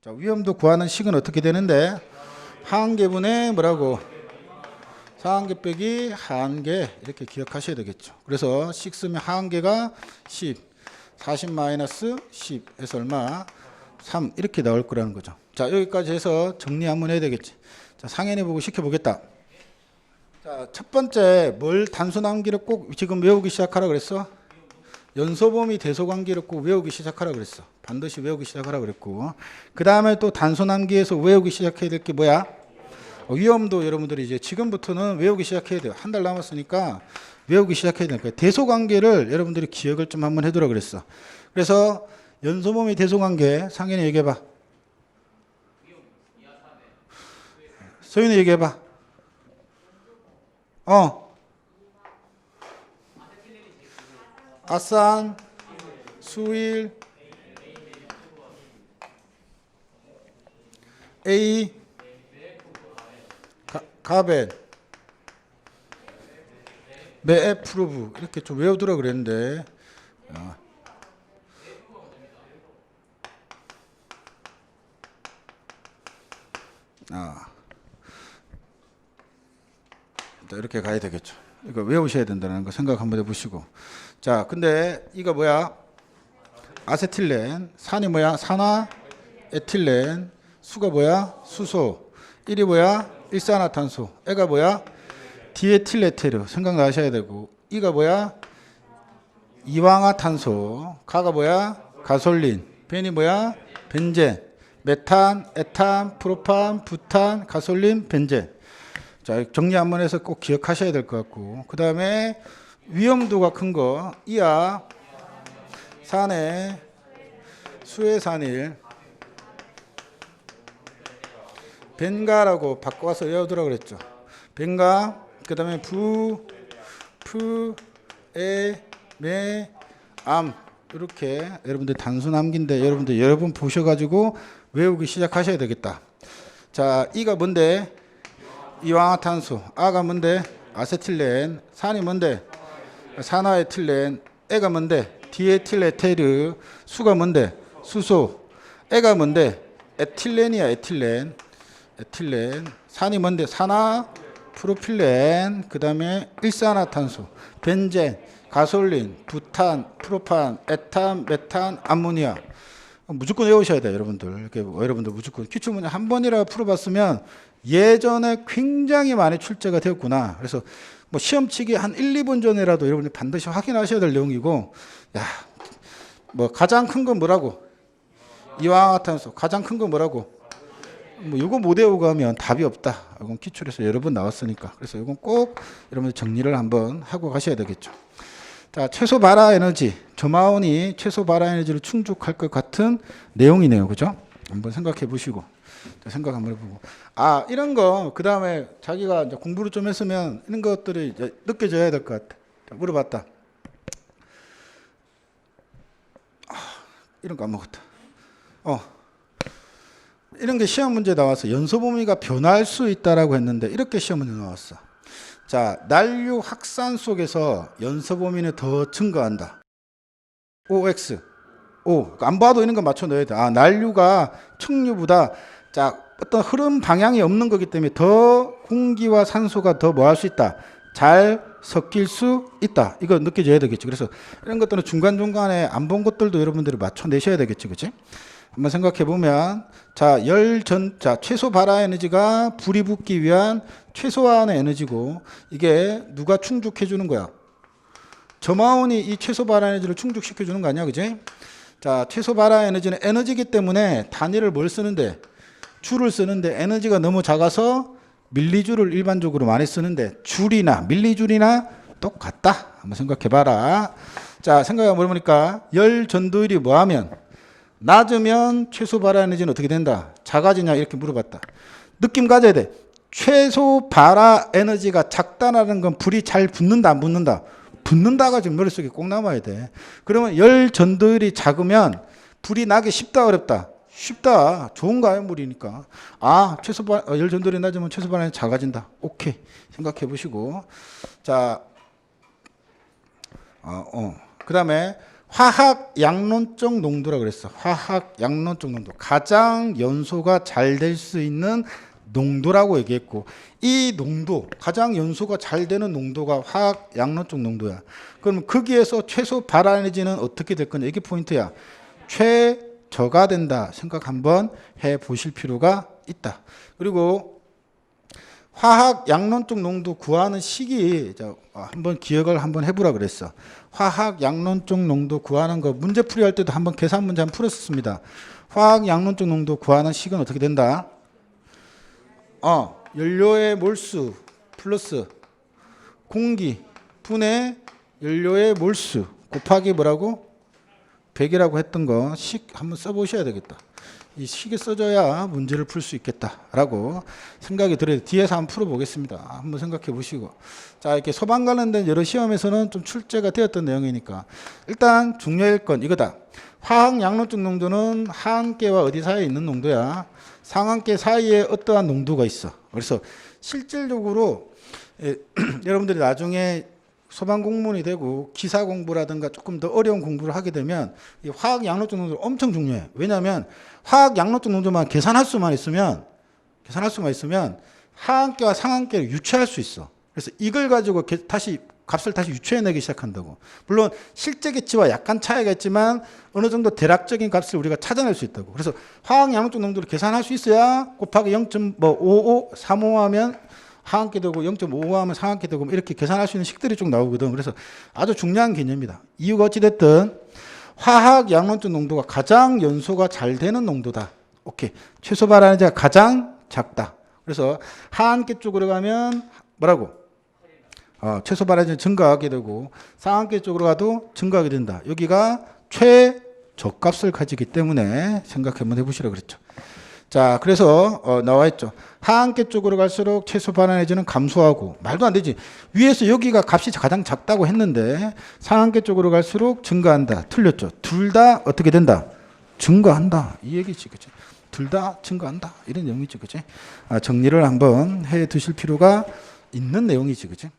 자, 위험도 구하는 식은 어떻게 되는데? 하한계분의 뭐라고? 상한계 빼기 하한계 이렇게 기억하셔야 되겠죠. 그래서 식 쓰면 하한계가 10, 40 마이너스 10에서 얼마? 3 이렇게 나올 거라는 거죠. 자, 여기까지 해서 정리 한번 해야 되겠지. 자, 상현이 보고 시켜보겠다. 자, 첫 번째 뭘 단순함기를 꼭 지금 외우기 시작하라 그랬어? 연소범위 대소관계를 꼭 외우기 시작하라 그랬어. 반드시 외우기 시작하라 그랬고, 그 다음에 또 단순함기에서 외우기 시작해야 될 게 뭐야? 위험도 여러분들이 이제 지금부터는 외우기 시작해야 돼요. 한 달 남았으니까 외우기 시작해야 되니까 대소관계를 여러분들이 기억을 좀 한번 해두라 그랬어. 그래서 연소범위 대소관계 상현이 얘기해봐. 소윤이 얘기해봐. 아산, 수일, A, 가벨, 메프로브 이렇게 좀 외우더라 그랬는데 이렇게 가야 되겠죠. 이거 외우셔야 된다는 거 생각 한번 해보시고. 자, 근데 이거 뭐야? 아세틸렌, 산이 뭐야? 산화 에틸렌, 수가 뭐야? 수소, 1이 뭐야? 일산화탄소, 애가 뭐야? 디에틸에테르 생각나셔야 되고, 이가 뭐야? 이황화탄소, 가가 뭐야? 가솔린, 벤이 뭐야? 벤젠, 메탄, 에탄, 프로판, 부탄, 가솔린, 벤젠. 자, 정리 한번 해서 꼭 기억하셔야 될 것 같고, 그 다음에 위험도가 큰 거, 이하, 산해, 수해산일, 벤가라고 바꿔서 외우더라 그랬죠. 벤가, 그 다음에 부, 프, 에, 메, 암. 이렇게 여러분들 단순 암기인데 여러분들 여러 번 보셔가지고 외우기 시작하셔야 되겠다. 자, 이가 뭔데? 이황화탄소. 아가 뭔데? 아세틸렌. 산이 뭔데? 산화에틸렌. 애가 뭔데? 디에틸에테르. 수가 뭔데? 수소. 애가 뭔데? 에틸렌이야, 에틸렌. 에틸렌. 산이 뭔데? 산화 프로필렌. 그 다음에 일산화탄소, 벤젠, 가솔린, 부탄, 프로판, 에탄, 메탄, 암모니아. 무조건 외우셔야 돼요, 여러분들. 이렇게 여러분들 무조건 기출문제 한 번이라도 풀어봤으면 예전에 굉장히 많이 출제가 되었구나. 그래서 뭐 시험치기 한 1, 2분 전이라도 여러분들 반드시 확인하셔야 될 내용이고, 야, 뭐 가장 큰 건 뭐라고? 이황화탄소. 가장 큰 건 뭐라고? 뭐 이거 못 외우고 하면 답이 없다. 이건 기출에서 여러 번 나왔으니까. 그래서 이건 꼭 여러분들 정리를 한번 하고 가셔야 되겠죠. 자, 최소 발화 에너지. 저마온이 최소 발화 에너지를 충족할 것 같은 내용이네요. 그죠? 한번 생각해 보시고. 생각 한번 해보고. 아, 이런 거, 그 다음에 자기가 이제 공부를 좀 했으면 이런 것들이 이제 느껴져야 될 것 같아. 자, 물어봤다. 이런 거 안 먹었다. 이런 게 시험 문제 나와서 연소 범위가 변할 수 있다라고 했는데 이렇게 시험 문제 나왔어. 자, 난류 확산 속에서 연소 범위는 더 증가한다. OX. O. 안 봐도 이런 거 맞춰 넣어야 돼. 아, 난류가 척류보다 자, 어떤 흐름 방향이 없는 거기 때문에 더 공기와 산소가 더 뭐 할 수 있다. 잘 섞일 수 있다. 이거 느껴져야 되겠지. 그래서 이런 것들은 중간중간에 안 본 것들도 여러분들이 맞춰 내셔야 되겠지. 그치? 한번 생각해 보면, 자, 자, 최소 발화 에너지가 불이 붙기 위한 최소한의 에너지고, 이게 누가 충족해 주는 거야? 저마온이 이 최소 발화 에너지를 충족시켜 주는 거 아니야, 그지? 자, 최소 발화 에너지는 에너지이기 때문에 단위를 뭘 쓰는데? 줄을 쓰는데 에너지가 너무 작아서 밀리줄을 일반적으로 많이 쓰는데 줄이나 밀리줄이나 똑같다. 한번 생각해 봐라. 자, 생각해 보니까 열 전도율이 뭐하면 낮으면 최소 발화 에너지는 어떻게 된다? 작아지냐? 이렇게 물어봤다. 느낌 가져야 돼. 최소 발화 에너지가 작다라는 건 불이 잘 붙는다, 안 붙는다? 붙는다가 지금 머릿속에 꼭 남아야 돼. 그러면 열 전도율이 작으면 불이 나기 쉽다, 어렵다? 쉽다. 좋은 거야, 물이니까. 아, 열 전도율이 낮으면 최소 발화 에너지 작아진다. 오케이. 생각해 보시고. 자, 그 다음에 화학 양론적 농도라고 그랬어. 화학 양론적 농도. 가장 연소가 잘 될 수 있는 농도라고 얘기했고, 이 농도, 가장 연소가 잘 되는 농도가 화학 양론적 농도야. 그럼 거기에서 최소 발화에너지는 어떻게 될 거냐? 이게 포인트야. 최저가 된다 생각 한번 해 보실 필요가 있다. 그리고 화학 양론적 농도 구하는 시기 한번 기억을 한번 해보라 그랬어. 화학 양론적 농도 구하는 거 문제풀이 할 때도 한번 계산 문제 한번 풀었습니다. 화학 양론적 농도 구하는 식은 어떻게 된다? 연료의 몰수 플러스 공기 분의 연료의 몰수 곱하기 뭐라고? 100이라고 했던 거 식 한번 써보셔야 되겠다. 이 식이 써줘야 문제를 풀 수 있겠다라고 생각이 들어요. 뒤에서 한번 풀어보겠습니다. 한번 생각해 보시고. 자, 이렇게 소방 관련된 여러 시험에서는 좀 출제가 되었던 내용이니까 일단 중요할 건 이거다. 화학 양론적 농도는 하한계와 어디 사이에 있는 농도야? 상한계 사이에 어떠한 농도가 있어. 그래서 실질적으로 여러분들이 나중에 소방 공무원이 되고 기사 공부라든가 조금 더 어려운 공부를 하게 되면 이 화학 양론적 농도가 엄청 중요해. 왜냐하면 화학 양론적 농도만 계산할 수만 있으면 하한계와 상한계를 유추할 수 있어. 그래서 이걸 가지고 다시 값을 다시 유추해내기 시작한다고. 물론 실제 계치와 약간 차이가 있지만 어느 정도 대략적인 값을 우리가 찾아낼 수 있다고. 그래서 화학 양론적 농도를 계산할 수 있어야 곱하기 0.5535 하면 하한계 되고 0.55 하면 상한계 되고 이렇게 계산할 수 있는 식들이 쭉 나오거든. 그래서 아주 중요한 개념이다. 이유가 어찌됐든 화학 양론적 농도가 가장 연소가 잘 되는 농도다. 오케이. 최소 발화에너지가 가장 작다. 그래서 하한계 쪽으로 가면 뭐라고? 최소 발화에너지는 증가하게 되고 상한계 쪽으로 가도 증가하게 된다. 여기가 최저값을 가지기 때문에 생각 한번 해보시라고 그랬죠. 자, 그래서 나와 있죠. 하한계 쪽으로 갈수록 최소 발화에너지는 감소하고 말도 안 되지. 위에서 여기가 값이 가장 작다고 했는데 상한계 쪽으로 갈수록 증가한다. 틀렸죠. 둘 다 어떻게 된다? 증가한다. 이 얘기지, 그치? 둘 다 증가한다. 이런 내용이지, 그치? 정리를 한번 해 두실 필요가 있는 내용이지, 그치?